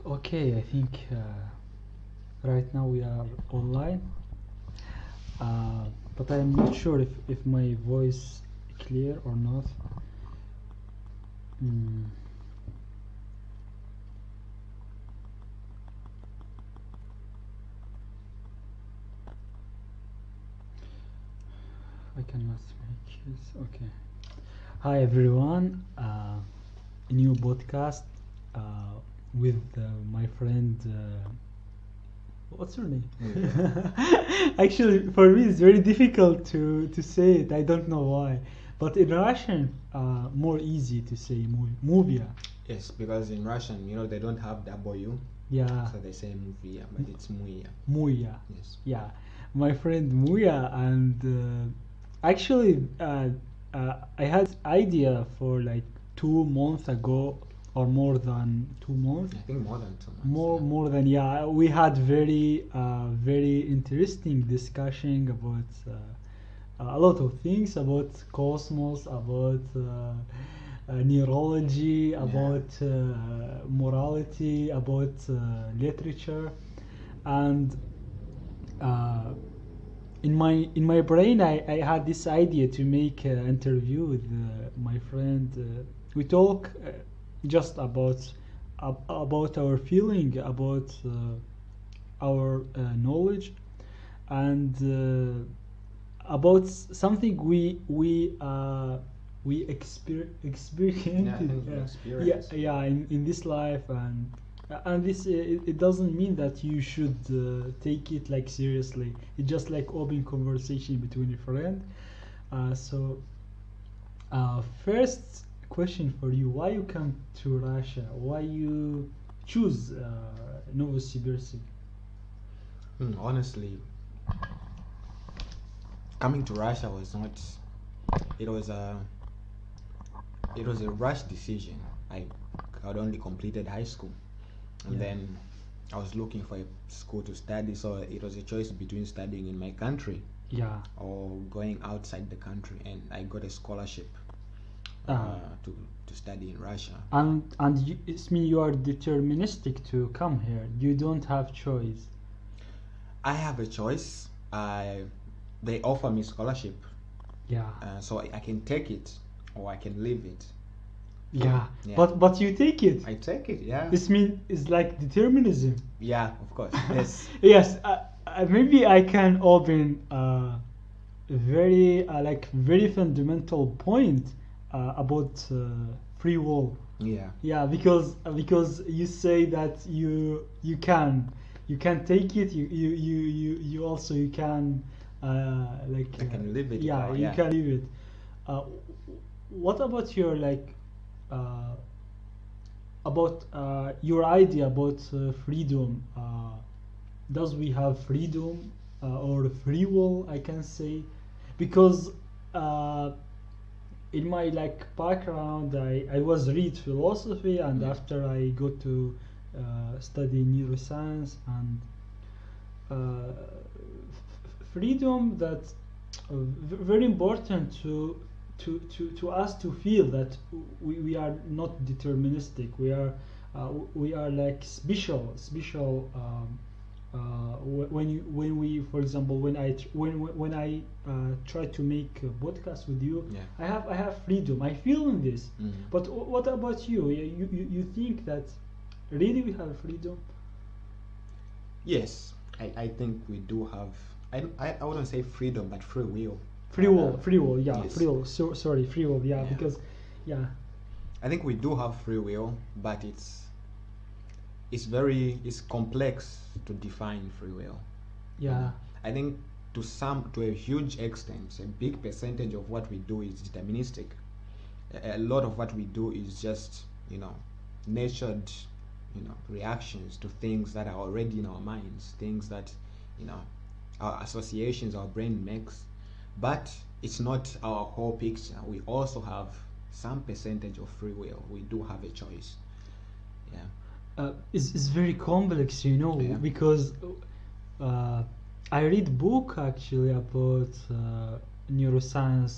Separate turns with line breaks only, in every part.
Okay, I think right now we are online, but I'm not sure if my voice clear or not. Mm. I cannot make it. Okay. Hi everyone. A new podcast with my friend. What's her name? Actually, for me, it's very difficult to say it. I don't know why. But in Russian, more easy to say Movia.
Yes, because in Russian, they don't have W,
Yeah,
so they say Muvia, but it's Muya.
Muya.
Yes.
Yeah, my friend Muya, and actually, I had idea for like 2 months ago, or more than 2 months.
I think more than 2 months.
More than, yeah, we had very interesting discussion about a lot of things, about cosmos, about neurology, about morality, about literature, and uh, in my brain I had this idea to make an interview with my friend. We talk just about our feeling, about our knowledge, and about something we experienced
Experience.
yeah in this life, and this it doesn't mean that you should take it like seriously. It's just like open conversation between a friend. First question for you: why you come to Russia? Why you choose Novosibirsk?
Honestly, coming to Russia was not. It was a. It was a rush decision. I had only completed high school, and
Yeah.
then I was looking for a school to study. So it was a choice between studying in my country
Yeah.
or going outside the country, and I got a scholarship
Ah.
to study in Russia.
And it means you are deterministic to come here. You don't have choice.
I have a choice. They offer me scholarship,
Yeah.
so I can take it or I can leave it.
Yeah.
Yeah.
But you take it.
I take it, yeah.
This means it's like determinism.
Yeah, of course. Yes.
Yes. Maybe I can open very fundamental point about free will.
Yeah.
Yeah, because you say that you can take it. You also you can
I can leave it.
Yeah, you
Yeah.
can leave it. Uh, what about your about your idea about freedom? Does we have freedom or free will? I can say, because in my background, I was read philosophy, and after I go to study neuroscience, and freedom, that very important to us to feel that we are not deterministic. We are like special when we, for example, when I try to make a podcast with you.
Yeah.
I have freedom. I feel in this. But what about you? You think that really we have freedom?
Yes, I think we do have. I wouldn't say freedom, but free will.
Free will, yeah,
Yes.
free will. Sorry, free will, yeah,
Yeah.
because, yeah,
I think we do have free will, but it's complex to define free will.
yeah,
I think to a huge extent, a big percentage of what we do is deterministic. A lot of what we do is just natured reactions to things that are already in our minds, things that our associations our brain makes, but it's not our whole picture. We also have some percentage of free will. We do have a choice. Yeah.
it's very complex,
Yeah.
because I read book actually about neuroscience,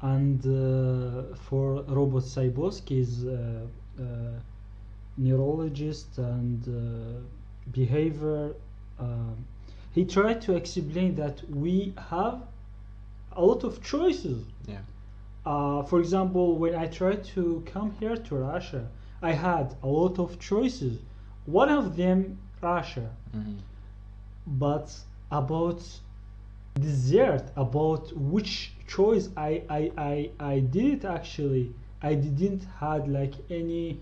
and for Robert Saibowski's neurologist and behavior. He tried to explain that we have a lot of choices.
Yeah.
For example, when I tried to come here to Russia, I had a lot of choices. One of them, Russia,
Mm-hmm.
but about dessert, about which choice I did actually. I didn't had like any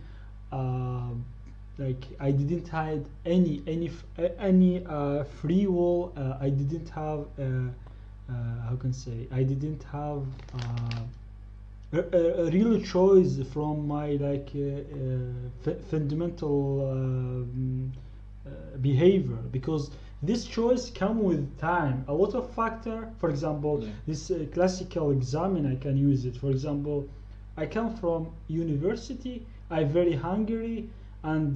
like I didn't had any free will. I didn't have how can I say I didn't have a real choice from my like fundamental behavior, because this choice come with time, a lot of factor. For example,
Yeah.
this classical examine, I can use it. For example, I come from university, I'm very hungry, and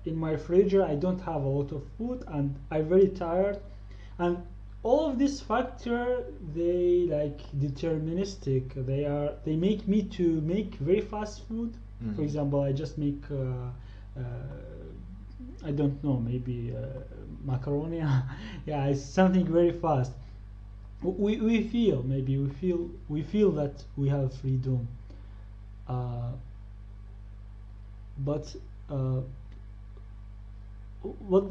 in my fridge I don't have a lot of food, and I'm very tired, and all of these factor, they like deterministic. They make me to make very fast food.
Mhm.
For example, I just make I don't know, maybe macaroni. Yeah, it's something very fast. We feel, maybe we feel that we have freedom, uh, but uh, what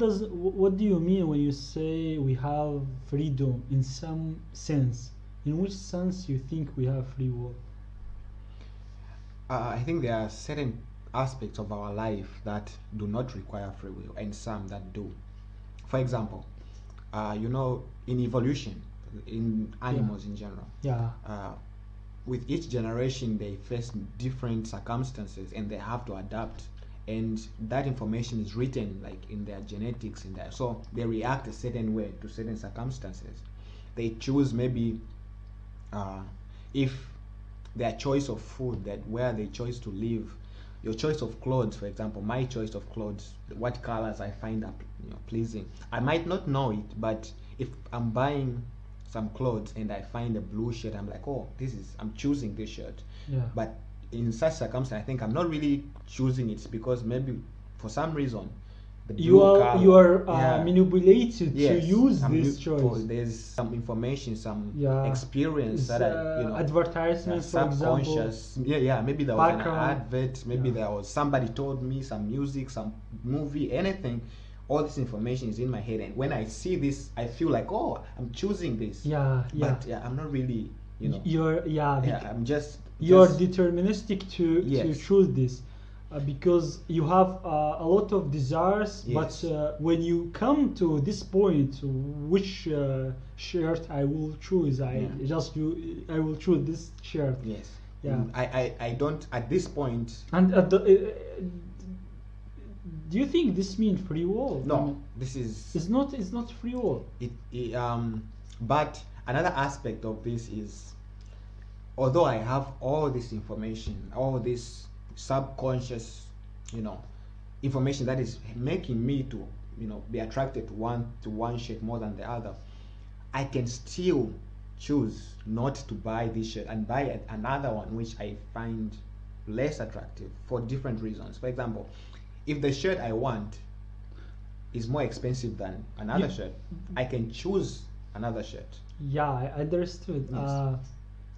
do you mean when you say we have freedom in some sense? In which sense you think we have free will?
I think there are certain aspects of our life that do not require free will, and some that do. For example, in evolution, in animals in general,
Yeah,
uh, with each generation they face different circumstances and they have to adapt, and that information is written like in their genetics, in there, so they react a certain way to certain circumstances. They choose maybe uh, if their choice of food, that where they choose to live, your choice of clothes, for example, my choice of clothes, what colors I find are pleasing. I might not know it, but if I'm buying some clothes and I find a blue shirt, I'm like, oh, I'm choosing this shirt.
yeah.
But in such circumstance, I think I'm not really choosing it, because maybe for some reason the
You
blue
are
color,
you are
yeah,
manipulated to
yes,
use this choice.
there's some information, some
Yeah,
experience
it's
that I
advertisement, for example.
subconscious, yeah, maybe there was an
Background.
advert, maybe
Yeah.
there was somebody told me some music, some movie, anything. All this information is in my head, and when I see this I feel like, oh, I'm choosing this.
Yeah, yeah.
But yeah, I'm not really,
You're
yeah, I'm just
you're
just
deterministic to
Yes.
choose this, because you have a lot of desires.
Yes.
But when you come to this point, which shirt I will choose, I will choose this shirt.
Yes.
Yeah.
I don't at this point.
And do you think this means free will? I
No,
mean,
this is
it's not free will.
but another aspect of this is, although I have all this information, all this subconscious, information that is making me to, be attracted to one shirt more than the other, I can still choose not to buy this shirt and buy another one which I find less attractive for different reasons. For example, if the shirt I want is more expensive than another
You-
shirt, I can choose another shirt.
Yeah, I understood.
Yes.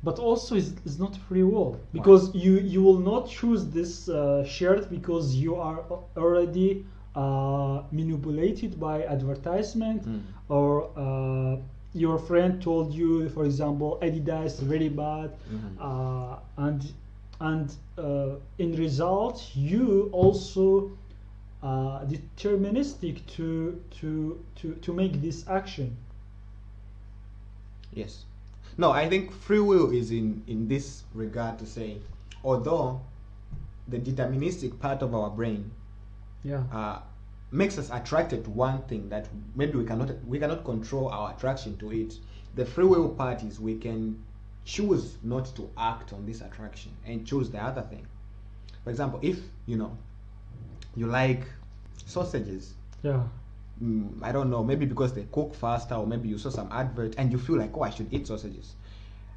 But also it's not free will, because you will not choose this shirt because you are already manipulated by advertisement,
Mm.
or your friend told you, for example, Adidas very bad,
Mhm.
and in result you also deterministic to make this action.
Yes. No, I think free will is in this regard to say, although the deterministic part of our brain
Yeah.
makes us attracted to one thing that maybe we cannot control our attraction to it, the free will part is we can choose not to act on this attraction and choose the other thing. For example, if you like sausages,
Yeah.
I don't know, maybe because they cook faster, or maybe you saw some advert and you feel like, oh, I should eat sausages.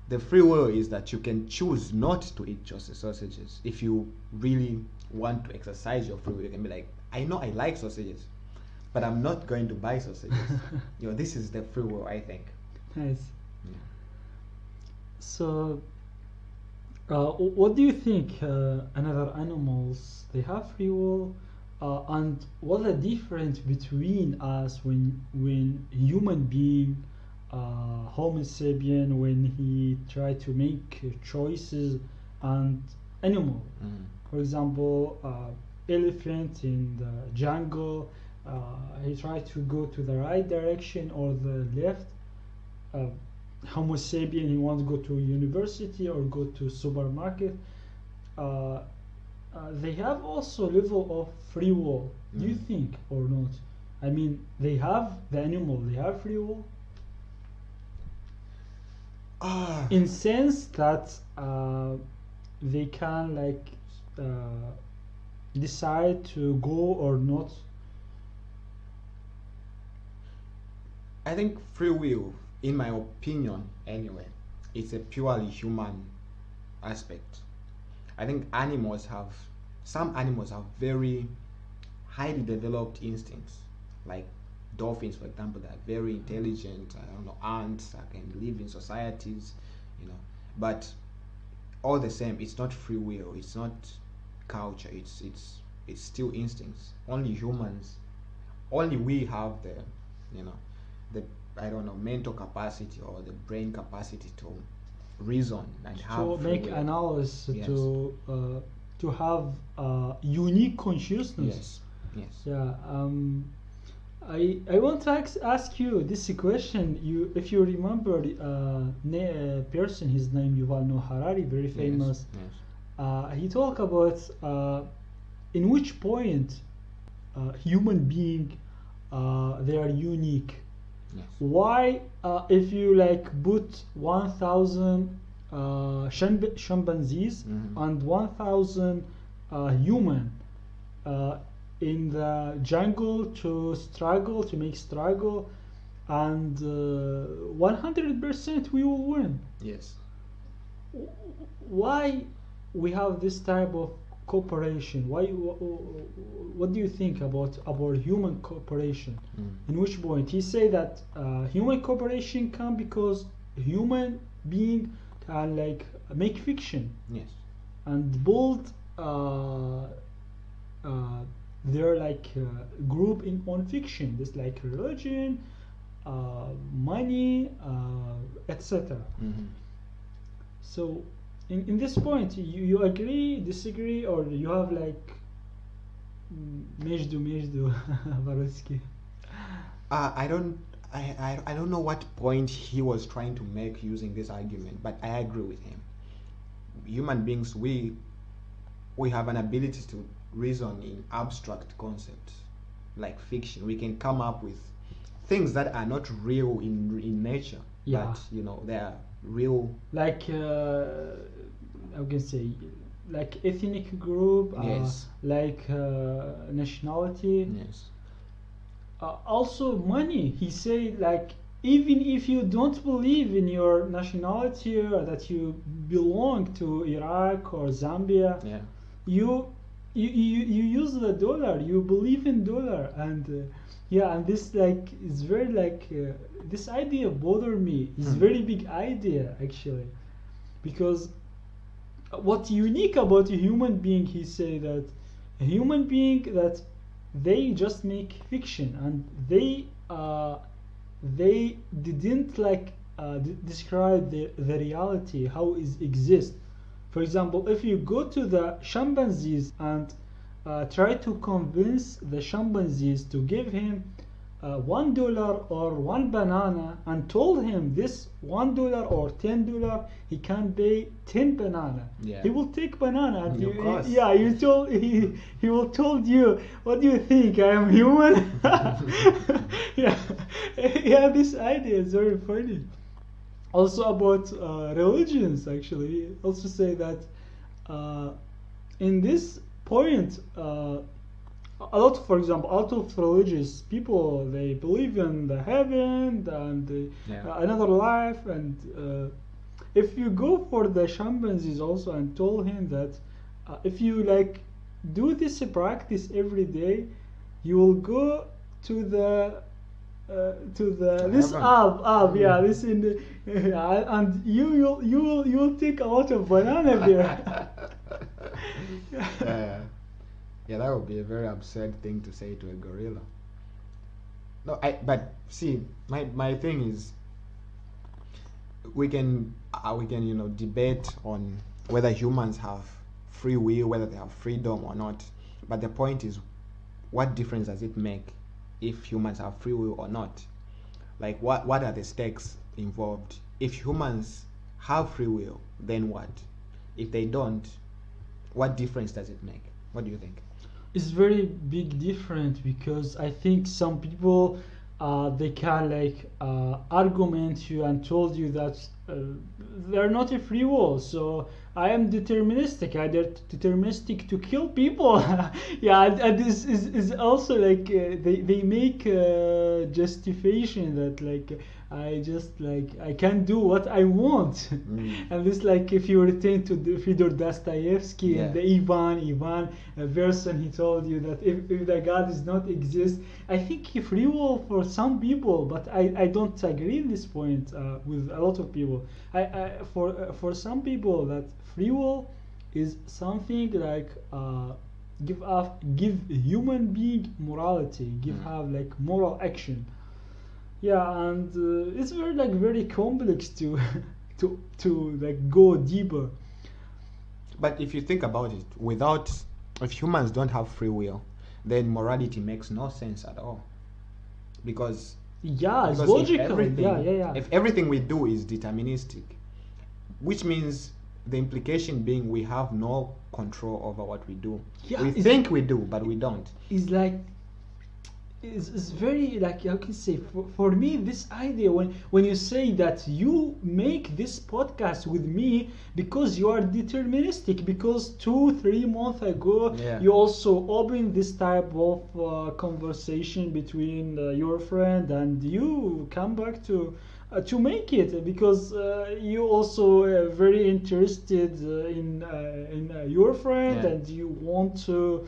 the free will is that you can choose not to eat sausages. If you really want to exercise your free will, you can be like, I know I like sausages, but I'm not going to buy sausages. This is the free will, I think.
Nice.
Yeah.
So, what do you think? Another animals they have free will, and what's the difference between us when human being, Homo sapien, when he try to make choices, and animal? For example, elephant in the jungle, he tried to go to the right direction or the left. Homo sapien, he wants to go to university or go to supermarket. They have also level of free will. Do you think or not? I mean, they have the animal. They have free will. In sense that they can like decide to go or not.
I think free will, in my opinion anyway, it's a purely human aspect. I think some animals have very highly developed instincts, like dolphins, for example, that are very intelligent. I don't know, ants that can live in societies, but all the same, it's not free will, it's not culture, it's still instincts. Only humans, only we have the I don't know, mental capacity or the brain capacity to reason and have
To
free
make
will.
analysis,
Yes.
to have unique consciousness.
Yes.
Yeah. I want to ask you this question. If you remember, person, his name Yuval Noah Harari, very famous.
Yes.
He talked about in which point human being they are unique.
Yes.
Why, if you like put 1,000 chimpanzees and 1,000 human in the jungle to make struggle, and 100% we will win.
Yes.
Why we have this type of cooperation? What do you think about human cooperation? In which point he say that human cooperation come because human being can like make fiction.
Yes.
And build their like group on fiction, this like religion, money, etc. So in this point, you agree, disagree, or you have like mejdu Varotsky?
I don't know what point he was trying to make using this argument, but I agree with him. Human beings, we have an ability to reason in abstract concepts like fiction. We can come up with things that are not real in nature, but they are real.
Like I can say, like ethnic group,
Yes.
like nationality.
Yes.
Also money. He said like, even if you don't believe in your nationality or that you belong to Iraq or Zambia,
Yeah.
you use the dollar. You believe in dollar, and and this like is very like this idea bothered me. It's very big idea actually, because what's unique about a human being, he say that a human being that they just make fiction, and they didn't like describe the reality how it exists. For example, if you go to the chimpanzees and try to convince the chimpanzees to give him $1 or one banana, and told him this $1 or $10 he can pay 10 banana, he will take banana, and
Of course.
he will told you, what do you think, I am human? Yeah, this idea is very funny. Also about religions, actually, he also say that in this point, a lot, for example, out of religious people, they believe in the heaven and another life, and if you go for the chimpanzees also and told him that if you like do this practice every day, you will go to the this
Heaven.
app yeah, this in the and you'll take a lot of banana there.
Yeah, yeah, that would be a very absurd thing to say to a gorilla. No, but see, my thing is, we can debate on whether humans have free will, whether they have freedom or not. But the point is, what difference does it make if humans have free will or not? Like, what are the stakes involved? If humans have free will, then what? If they don't, what difference does it make? What do you think?
It's very big difference because I think some people they can like argument you and told you that they're not a free will, so I am deterministic. I deterministic to kill people. Yeah, and this is also like they make justification that like I just like I can do what I want. And this like if you return to Fyodor Dostoevsky
Yeah.
and the Ivan version, he told you that if the God does not exist, I think free will for some people, but I don't agree in this point with a lot of people. For some people that free will is something like give human being morality, give have like moral action. Yeah, and it's very like very complex to to like go deeper.
But if you think about it, if humans don't have free will, then morality makes no sense at all. Because
Yeah, it's
because
logical. Yeah.
if everything we do is deterministic, which means the implication being we have no control over what we do.
Yeah,
We think we do, but we don't.
It's like it's very like how can I say for me this idea when you say that you make this podcast with me because you are deterministic, because 2-3 months ago
Yeah.
you also opened this type of conversation between your friend, and you come back to make it because you also very interested in your friend,
Yeah.
and you want to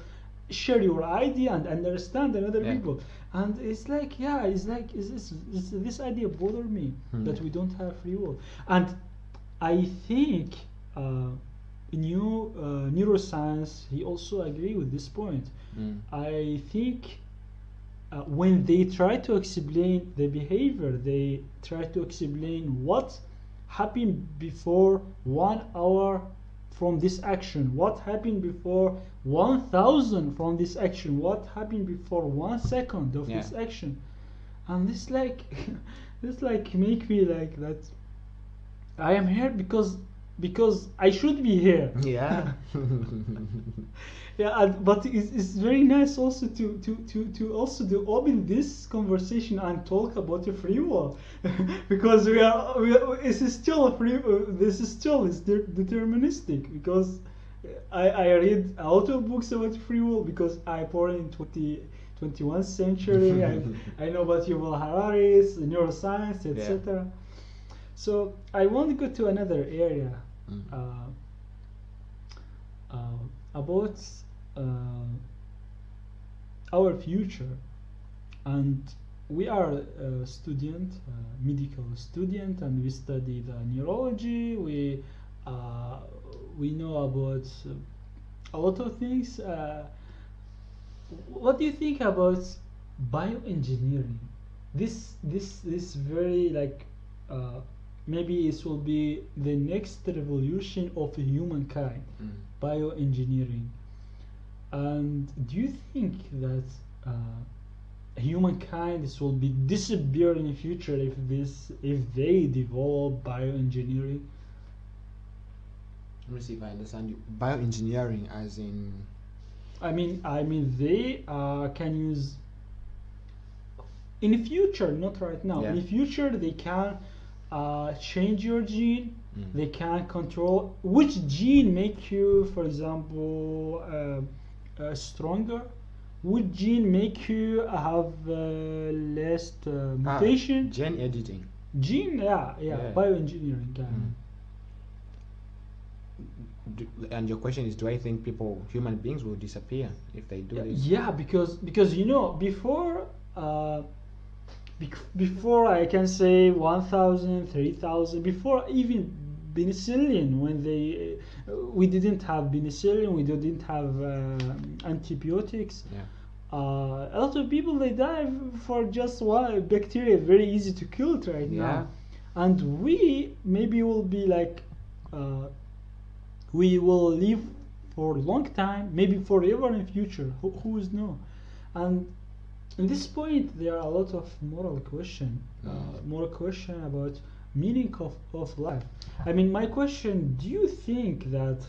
share your idea and understand another
Yeah.
people. And it's like yeah, it's like is this idea bother me that we don't have free will. And I think new neuroscience he also agree with this point. I think when they try to explain the behavior, they try to explain what happened before 1 hour from this action, what happened before 1,000 from this action, what happened before 1 second of this
Yeah.
action. And this like this like make me like that I am here because I should be here.
Yeah.
Yeah, but it's very nice also to also to open this conversation and talk about the free will because this is still a free this is still is deterministic because I read a lot of books about free will because I born in 21st century. I know about Yuval Harari's neuroscience, etc. So I want to go to another area about our future. And we are a student, medical student, and we study the neurology. We know about a lot of things. What do you think about bioengineering? This very like maybe this will be the next revolution of humankind, bioengineering. And do you think that humankind this will be disappear in the future if they develop bioengineering?
Let me see if I understand you. Bioengineering, as in.
I mean they can use in the future, not right now.
Yeah.
In the future, they can change your gene. They can control which gene make you, for example, stronger. Which gene make you have less mutation?
Gene editing.
Gene, yeah,
Yeah.
bioengineering. Yeah.
And your question is, do I think human beings will disappear if they do this?
Yeah, because before before I can say 1,000, 3,000, before even penicillin, when we didn't have penicillin, we didn't have antibiotics.
Yeah.
A lot of people they die for just one bacteria, very easy to kill it right now, and we maybe will be like we will live for a long time, maybe forever in future. Who's know? And in this point, there are a lot of moral question about meaning of life. I mean, my question: do you think that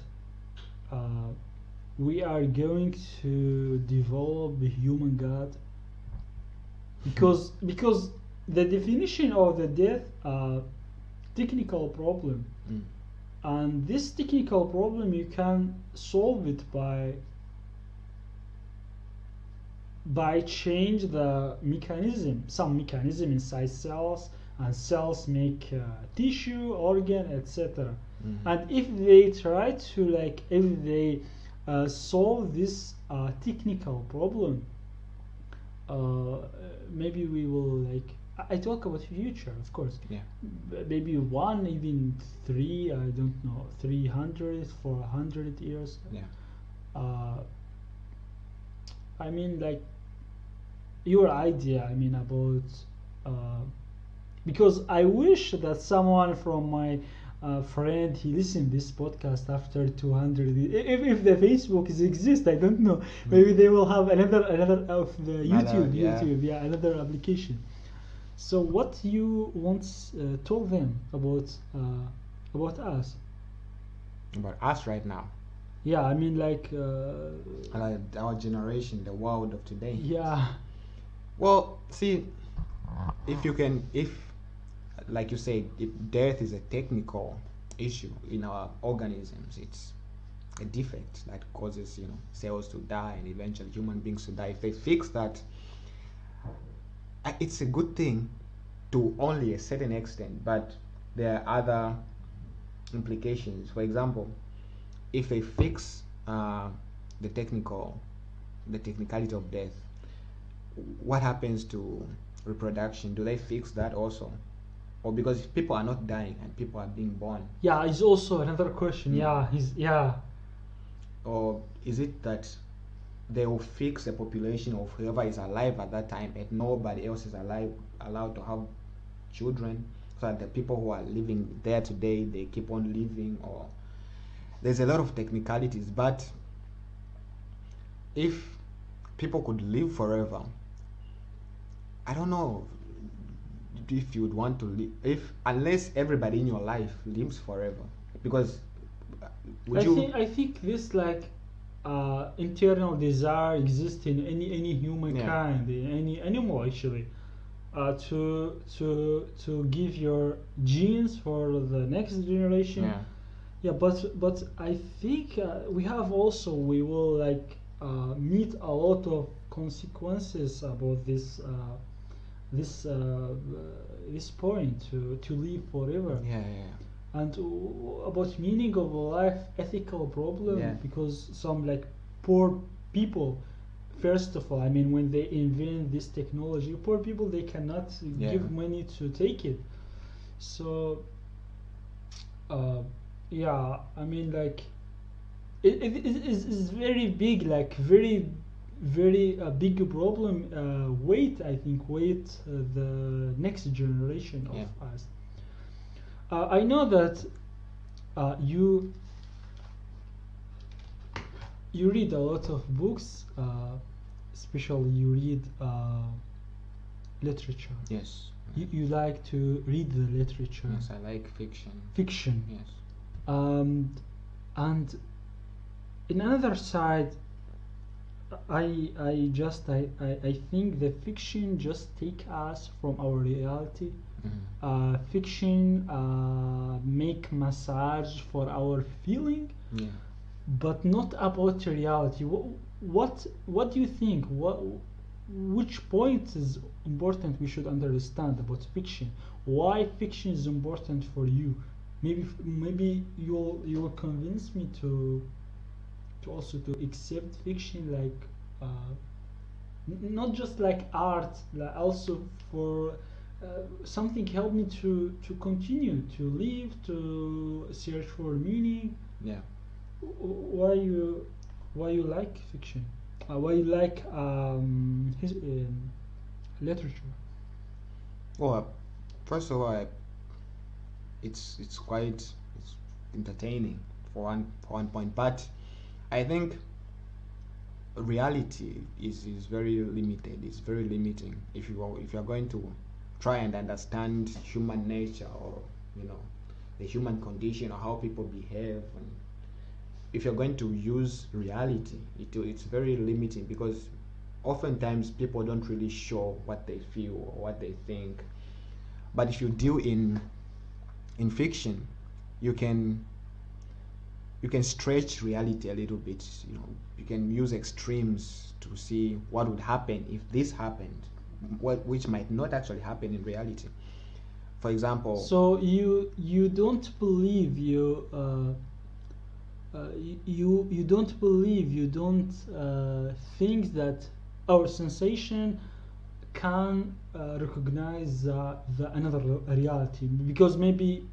we are going to develop a human God? Because the definition of the death, technical problem, and this technical problem you can solve it by change the mechanism, some mechanism inside cells, and cells make tissue, organ, etc. And if they try to if they solve this technical problem, maybe we will I talk about future, of course.
Yeah.
Maybe one, even three, I don't know, 300, 400 years.
Yeah.
I mean, your idea. I mean about because I wish that someone from my friend he listened this podcast after 200. If the Facebook is exist, I don't know. Maybe they will have another of the YouTube, another application. So what you once told them about us?
About us right now.
Yeah, I mean
our generation, the world of today.
Yeah.
Well, see, if like you said, if death is a technical issue in our organisms, it's a defect that causes cells to die and eventually human beings to die. If they fix that, it's a good thing to only a certain extent, but there are other implications. For example, if they fix the technicality of death, what happens to reproduction? Do they fix that also? Or because if people are not dying and people are being born?
Yeah, it's also another question. Yeah.
Or is it that they will fix a population of whoever is alive at that time and nobody else is allowed to have children, so that the people who are living there today, they keep on living? Or there's a lot of technicalities, but if people could live forever, I don't know if you would want to live, unless everybody in your life lives forever, because
I think this internal desire exists in any humankind, in any animal actually, to give your genes for the next generation. But I think we will meet a lot of consequences about this point to live forever. And about meaning of life, ethical problem, because some poor people, first of all, I mean, when they invent this technology, poor people, they cannot give money to take it. So I mean, it is very big, very big problem. I think the next generation of us. I know that you read a lot of books, especially you read literature.
Yes.
You like to read the literature.
Yes, I like fiction.
Fiction.
Yes.
And in another side, I think the fiction just take us from our reality. Fiction make massage for our feeling, but not about reality. What do you think? Which point is important we should understand about fiction? Why fiction is important for you? maybe you'll convince me to also to accept fiction like not just like art, like also for something help me to continue to live, to search for meaning.
Yeah.
Why you like fiction? Why you like literature?
Well, first of all, it's quite it's entertaining for one point, but I think reality is very limited. It's very limiting if you're going to try and understand human nature, or you know, the human condition, or how people behave. And if you're going to use reality, it's very limiting, because oftentimes people don't really show what they feel or what they think. But if you deal in fiction, you can stretch reality a little bit. You know, you can use extremes to see what would happen if this happened, which might not actually happen in reality. For example,
So you don't believe you don't believe, you don't think that our sensation can recognize the another reality, because maybe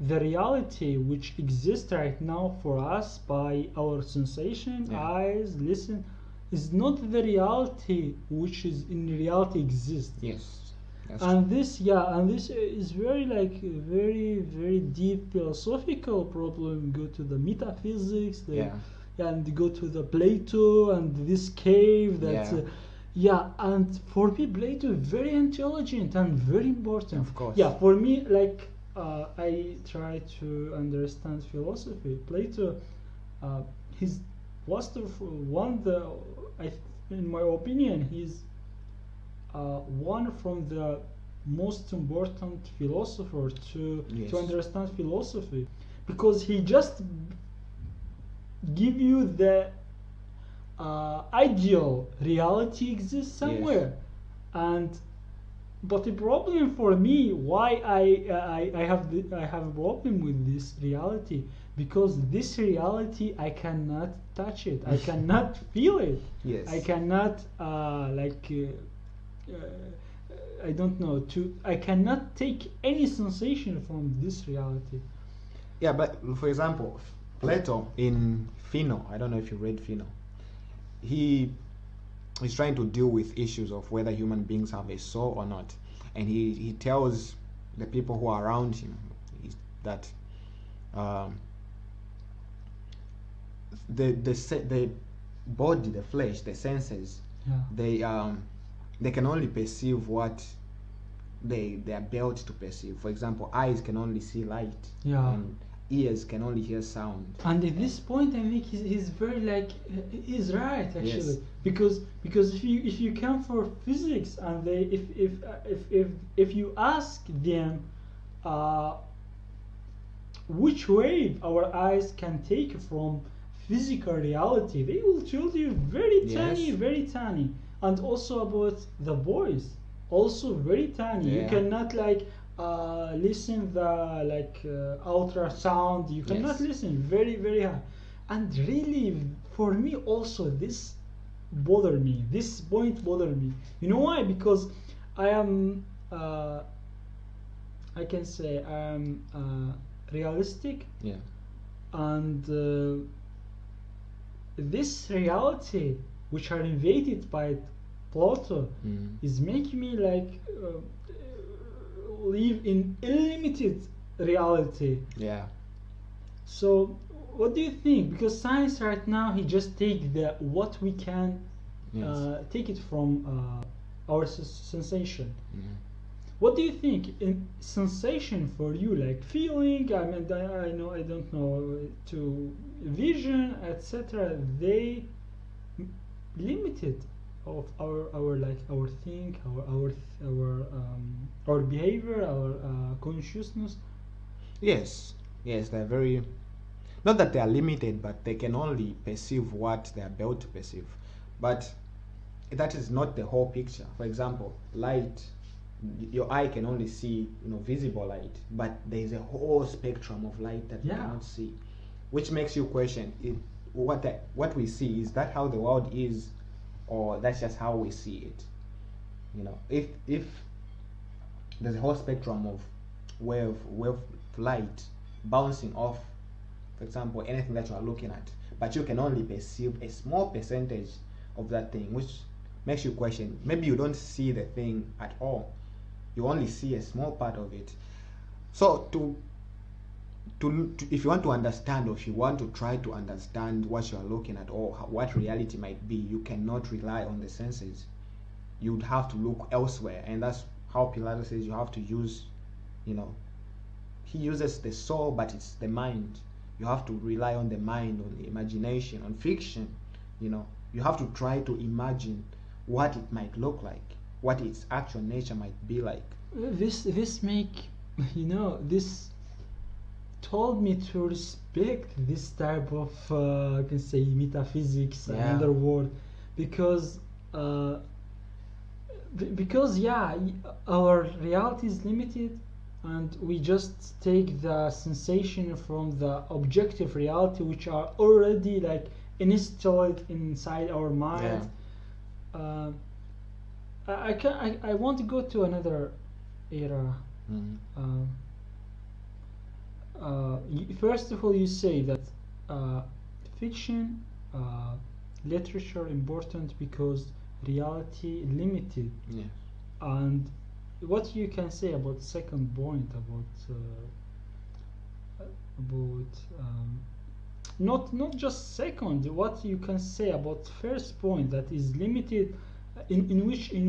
the reality which exists right now for us by our sensation,
Yeah.
eyes, listen, is not the reality which is in reality exists.
yes, that's
And this is very like very deep philosophical problem. Go to the metaphysics,
yeah,
and go to the Plato and this cave. That's
Yeah.
yeah. And for me, Plato is very intelligent and very important.
Of course.
Yeah, for me, like I try to understand philosophy. Plato, he's wonderful. In my opinion, he's one from the most important philosopher
Yes.
to understand philosophy, because he just give you the ideal reality exists somewhere. And but the problem for me, why I have a problem with this reality, because this reality I cannot touch it, I cannot feel it,
Yes.
I cannot I don't know, to I cannot take any sensation from this reality.
Yeah, but for example, Plato in Phino, I don't know if you read Phino, he is trying to deal with issues of whether human beings have a soul or not. And he tells the people who are around him that um, the body, the flesh, the senses,
Yeah.
they can only perceive what they are built to perceive. For example, eyes can only see light,
Yeah.
and ears can only hear sound.
And at this point, I think he's very like he's right actually.
Yes.
Because if you come for physics, and they if you ask them uh, which wave our eyes can take from physical reality, they will tell you very tiny,
Yes.
very tiny. And also about the voice, also very tiny. You
Yeah.
cannot like listen the like ultrasound. You cannot
Yes.
listen very very high. And really, for me also, this bother me. This point bother me. You know why? Because I am I can say I am realistic,
Yeah.
and this reality which are invaded by Plato is making me like live in unlimited reality.
Yeah.
So what do you think? Because science right now, he just take the what we can
Yes.
take it from our sensation.
Mhm.
What do you think in sensation for you, like feeling? I mean, I know, I don't know, to vision, etc. They limited of our like our think, our behavior, our consciousness.
Yes. Yes, they're very, not that they are limited, but they can only perceive what they are built to perceive. But that is not the whole picture. For example, light your eye can only see, visible light, but there is a whole spectrum of light that you
Yeah.
cannot see, which makes you question what we see. Is that how the world is, or that's just how we see it? If there's a whole spectrum of wave light bouncing off, for example, anything that you are looking at, but you can only perceive a small percentage of that thing, which makes you question, maybe you don't see the thing at all, you only see a small part of it. So if you want to understand, or if you want to try to understand what you are looking at, or what reality might be, you cannot rely on the senses. You'd have to look elsewhere, and that's how Pilatus says you have to use, he uses the soul, but it's the mind. You have to rely on the mind, on the imagination, on fiction. You have to try to imagine what it might look like, what its actual nature might be like.
This make this told me to respect this type of I can say metaphysics,
Yeah.
another word, because our reality is limited, and we just take the sensation from the objective reality, which are already like installed inside our mind. I want to go to another era. First of all, you say that fiction, literature important because reality limited.
Yeah.
And what you can say about second point not just second, what you can say about first point, that is limited, in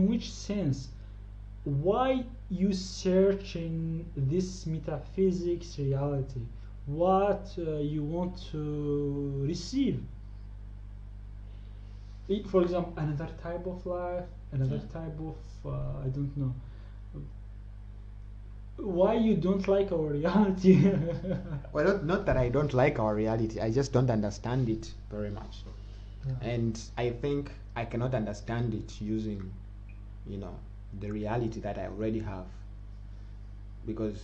which sense, why you search in this metaphysics reality, what you want to receive. For example, another type of life, another type of I don't know why you don't like our reality.
Well, not that I don't like our reality, I just don't understand it very much. And I think I cannot understand it using the reality that I already have, because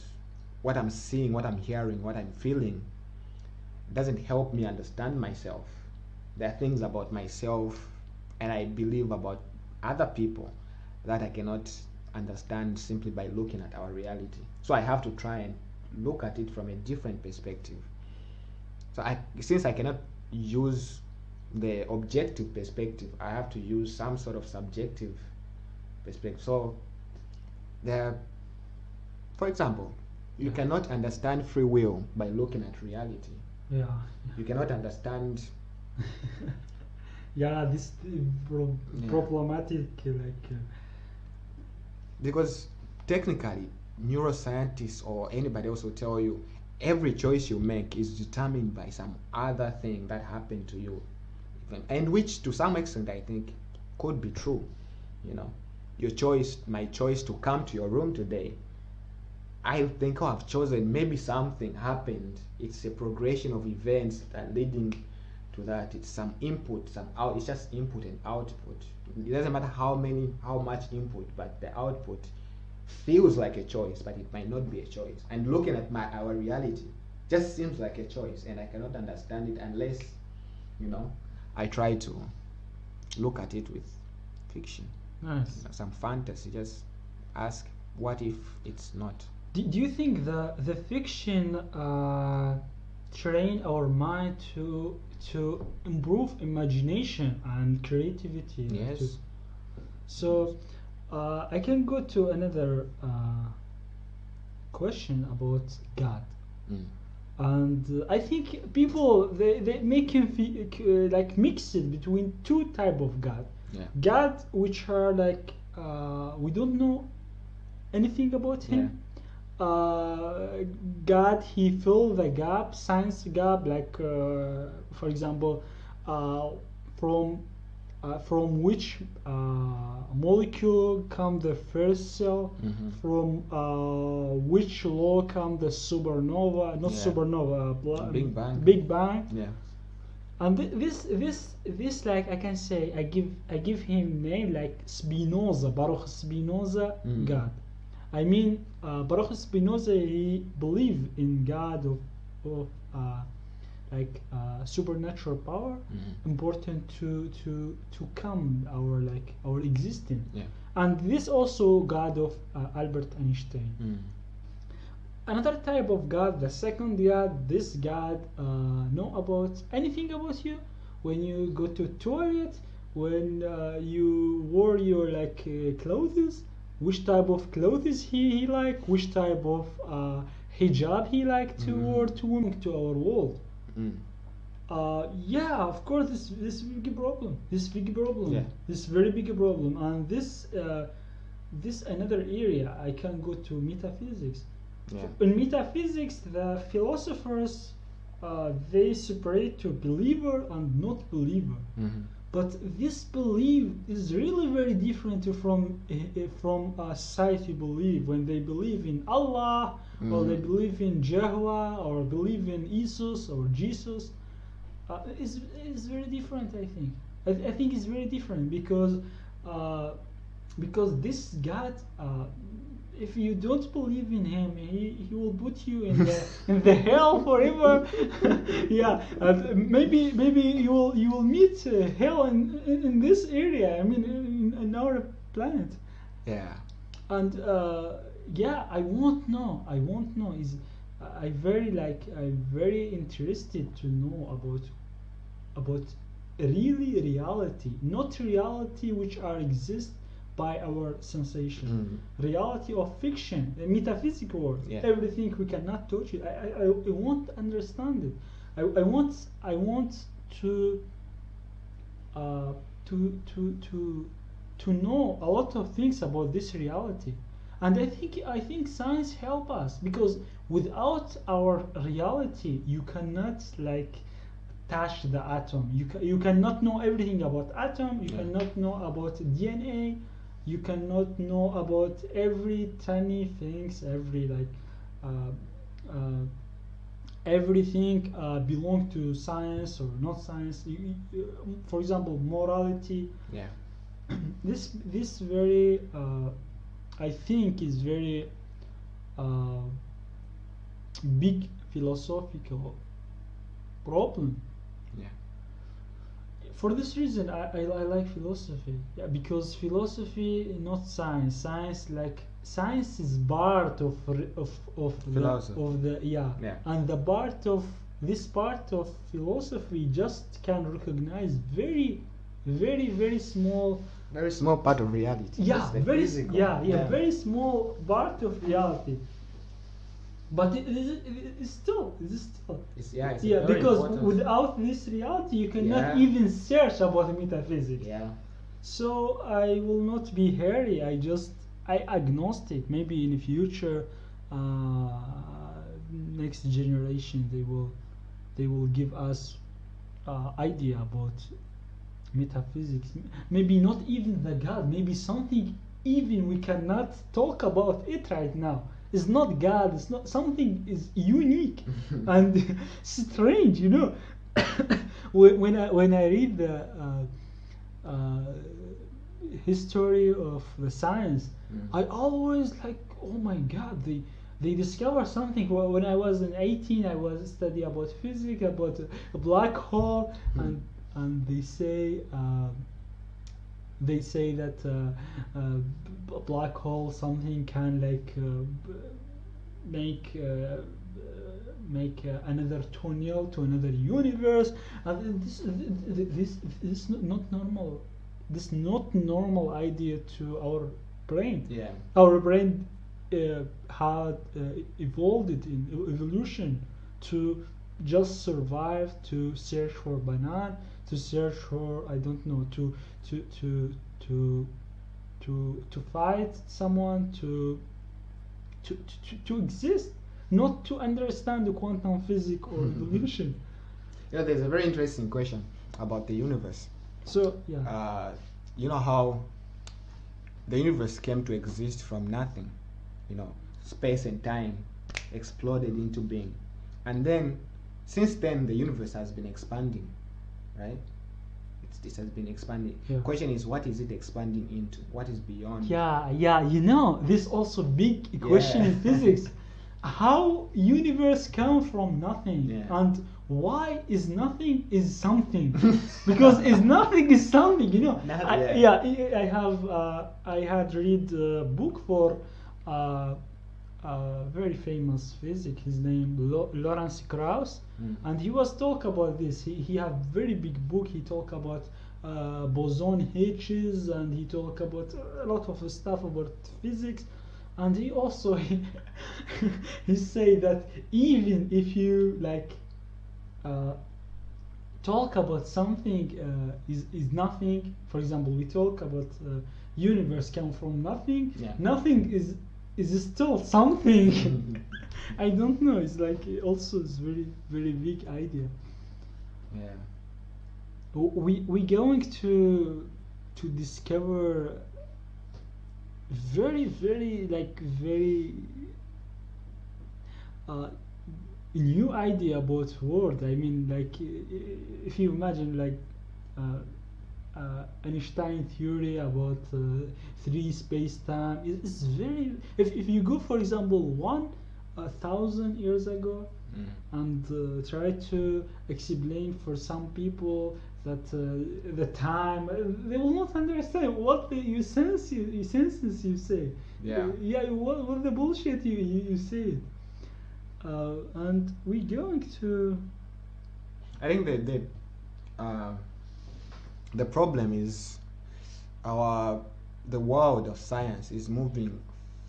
what I'm seeing, what I'm hearing, what I'm feeling doesn't help me understand myself. There are things about myself and I believe about other people that I cannot understand simply by looking at our reality. So I have to try and look at it from a different perspective. So since I cannot use the objective perspective, I have to use some sort of subjective perspective. So for example, you cannot understand free will by looking at reality.
Yeah.
You cannot understand
this problematic,
because technically neuroscientists or anybody else will tell you every choice you make is determined by some other thing that happened to you, and which to some extent I think could be true. My choice to come to your room today, I think I've chosen, maybe something happened, it's a progression of events that are leading to that. It's some input, some out. It's just input and output. It doesn't matter how much input, but the output feels like a choice, but it might not be a choice. And looking at our reality just seems like a choice, and I cannot understand it unless I try to look at it with fiction.
Nice.
Some fantasy. Just ask, what if it's not?
Do you think the fiction train our mind to improve imagination and creativity?
Yes.
So I can go to another question about God. And I think people they make him like mix it between two type of God. God, which are like we don't know anything about him. God, he fill the gap, science gap, like for example, from which molecule come the first cell, from which law come the supernova, not supernova, Big Bang.
Yeah.
And this like I can say I give him name like Spinoza, Baruch Spinoza, God. I mean, Baruch Spinoza, he believed in God of like supernatural power, important to come our existence.
Yeah.
And this also God of Albert Einstein. Another type of God, the second God, this God know about anything about you. When you go to toilet, when you wore your clothes, which type of clothes he like, which type of hijab he like to wear to women to our world. Yeah, of course, this big problem,
Yeah.
this very big problem, and this another area I can go to metaphysics.
Yeah.
In metaphysics, the philosophers they separate to believer and not believer. But this belief is really very different from a society belief. When they believe in Allah, or they believe in Jehovah, or believe in Jesus or Jesus, is very different. I think. I think it's very different because this God, if you don't believe in him, he will put you in the hell forever. Yeah, maybe you will meet hell in this area. I mean, in our planet.
Yeah.
And yeah, I won't know. Is I'm very interested to know about really reality, not reality which are exist by our sensation, reality of fiction, the metaphysical world,
Yeah.
everything we cannot touch it. I want to understand it. I want to to know a lot of things about this reality, and I think science help us, because without our reality you cannot touch the atom. You cannot know everything about atom. You cannot know about DNA. You cannot know about every tiny things, every everything belong to science or not science. For example, morality.
Yeah.
This very I think is very big philosophical problem.
Yeah.
For this reason, I like philosophy. Yeah, because philosophy, not science. Science is part of
Philosophy.
yeah.
Yeah.
And the part of this part of philosophy just can recognize very small.
Very small part of reality.
Yeah,
It's the
very
physical.
very small part of reality. But it's still.
It's
Yeah,
very
because
important.
without this reality, you cannot
Yeah.
even search about metaphysics.
Yeah.
So I will not be hairy. I agnostic. Maybe in the future, next generation they will give us idea about metaphysics. Maybe not even the God. Maybe something even we cannot talk about it right now. It's not God. It's not something is unique and strange. You know, when I read the history of the science, I always like, oh my God, they discover something. When I was in 18, I was study about physics, about a black hole, and they say that a black hole something can make another tunnel to another universe, and this is not normal. This not normal idea to our brain.
Yeah.
Our brain had evolved it in evolution to just survive, to search for banana, to search for I don't know, to fight someone, to exist, not to understand the quantum physics or evolution.
You know, there's a very interesting question about the universe.
So yeah,
You know how the universe came to exist from nothing. You know, space and time exploded into being, and then since then the universe has been expanding, right? This has been expanding.
Yeah.
Question is, what is it expanding into? What is beyond?
Yeah, this also big question in physics. How universe come from nothing,
Yeah.
and why is nothing is something? Because is nothing is something, I had read a book for very famous physics. His name Lawrence Krauss, and he was talk about this. He have very big book. He talk about boson H's, and he talk about a lot of stuff about physics. And he also he say that even if you talk about something is nothing. For example, we talk about universe come from nothing.
Yeah.
Nothing is still something. I don't know. It's like also it's very very big idea.
Yeah.
We going to discover very very new idea about world. I mean, if you imagine Einstein theory about three space time is very. If you go, for example, 1,000 years ago, and try to explain for some people that the time, they will not understand what you say. Yeah, what the bullshit you say. And we going to.
I think the problem is the world of science is moving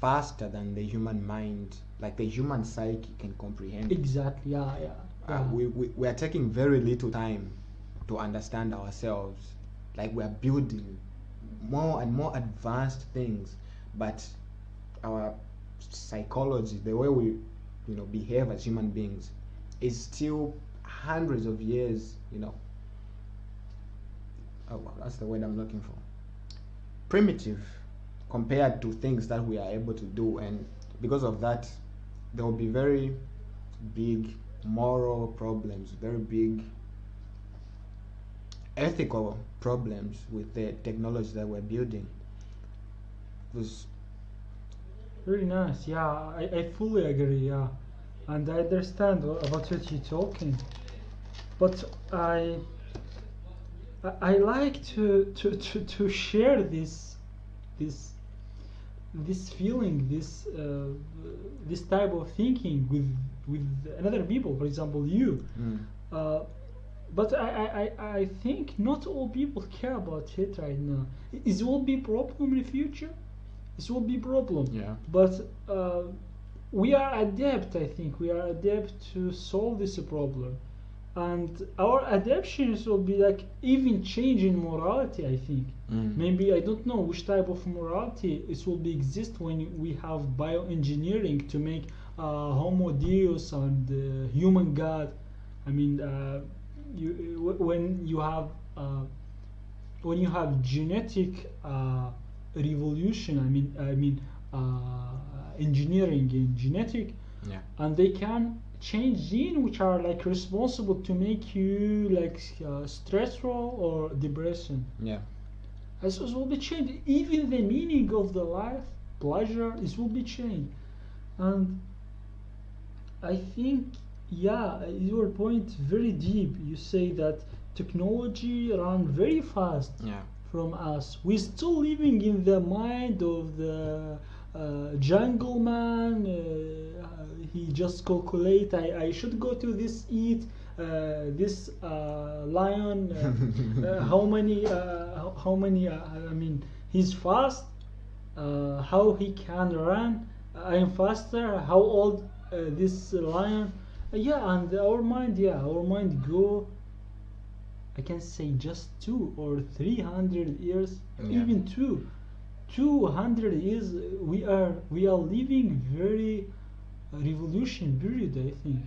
faster than the human mind, like the human psyche can comprehend.
Exactly. Yeah.
We are taking very little time to understand ourselves. Like we are building more and more advanced things, but our psychology, the way we behave as human beings, is still hundreds of years. That's the word I'm looking for. Primitive compared to things that we are able to do, and because of that, there will be very big moral problems, very big ethical problems with the technology that we're building.
Very nice. Yeah, I fully agree. Yeah, and I understand about what you're talking, but I like to share this feeling, this type of thinking with another people. For example, you. But I think not all people care about it right now. It will be problem in the future. This will be problem.
Yeah.
But we are adept. I think we are adept to solve this problem, and our adaptations will be like even changing morality. I think maybe I don't know which type of morality it will be exist when we have bioengineering to make Homo Deus and human God. I mean, when you have genetic revolution. I mean engineering in genetic, and they can change gene which are like responsible to make you like stressful or depression.
Yeah.
This will be changed. Even the meaning of the life, pleasure, this will be changed. And I think, yeah, your point very deep. You say that technology run very fast from us. We're still living in the mind of the jungle man. He just calculate. I should go to this eat this lion. How many? I mean, he's fast. How he can run? I am faster. How old this lion? And our mind go. I can say just 200 or 300 years, even 200 years. We are living very revolution period. I think.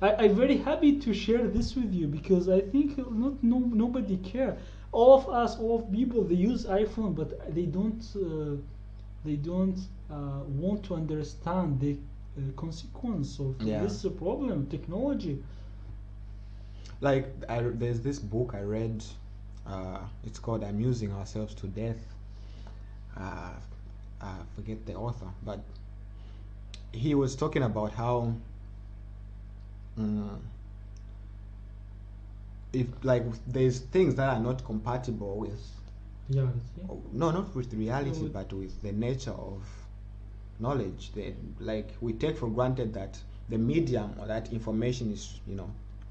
I'm very happy to share this with you because I think nobody care. All of people, they use iPhone, but they don't want to understand the consequence of this problem, technology.
Like there's this book I read It's called Amusing Ourselves to Death. I forget the author, but he was talking about how if like there's things that are not compatible with
reality.
no, not with reality,
No.
but with the nature of knowledge. Like we take for granted that the medium or that information is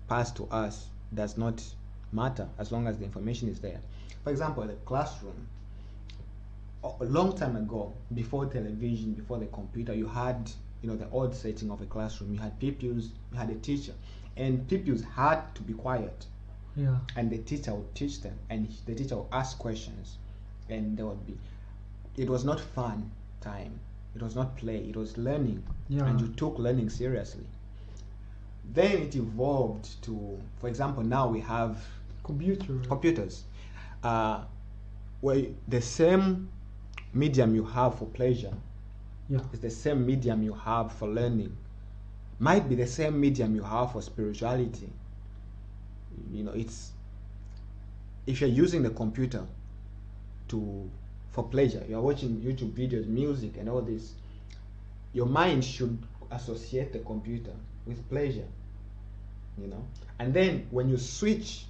passed to us does not matter as long as the information is there. For example, the classroom, a long time ago, before television, before the computer, you had the old setting of a classroom. You had pupils, you had a teacher, and pupils had to be quiet,
Yeah.
and the teacher would teach them, and the teacher would ask questions, and there would be, it was not fun time, it was not play, it was learning.
Yeah.
And you took learning seriously. Then it evolved to, for example, now we have computers, where the same medium you have for pleasure
Yeah.
is the same medium you have for learning, might be the same medium you have for spirituality. It's, if you're using the computer for pleasure, you're watching YouTube videos, music and all this, your mind should associate the computer with pleasure, and then when you switch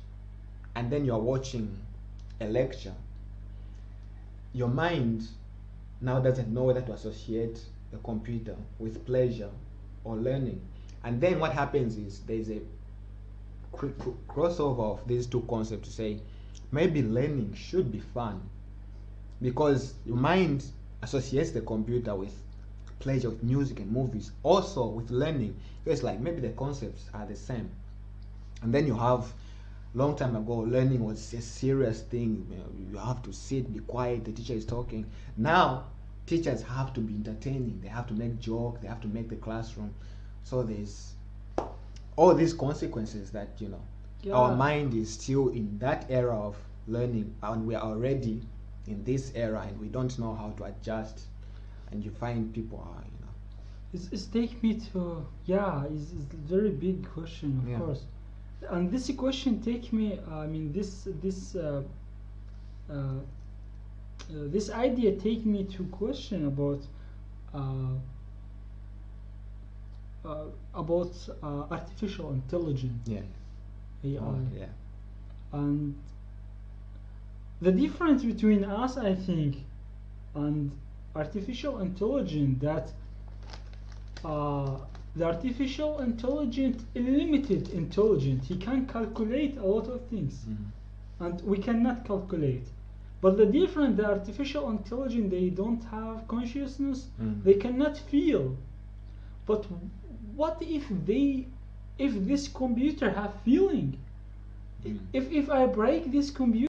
and then you're watching a lecture, your mind now doesn't know whether to associate the computer with pleasure or learning. And then what happens is there's a crossover of these two concepts to say maybe learning should be fun, because your mind associates the computer with pleasure, with music and movies, also with learning. So it's like maybe the concepts are the same. And then you have, long time ago, learning was a serious thing. You have to sit, be quiet, the teacher is talking. Now teachers have to be entertaining, they have to make jokes, they have to make the classroom. So there's all these consequences that
Yeah.
our mind is still in that era of learning, and we are already in this era and we don't know how to adjust. And you find people are
It's take me to, yeah, it's a very big question, of
Yeah.
course. And this question take me, I mean, this idea take me to question about artificial intelligence,
yeah
AI.
yeah
And the difference between us, I think, and artificial intelligence, that the artificial intelligence is limited intelligence. He can calculate a lot of things, and we cannot calculate. But the difference, the artificial intelligence, they don't have consciousness. They cannot feel. But what if this computer have feeling? If I break this computer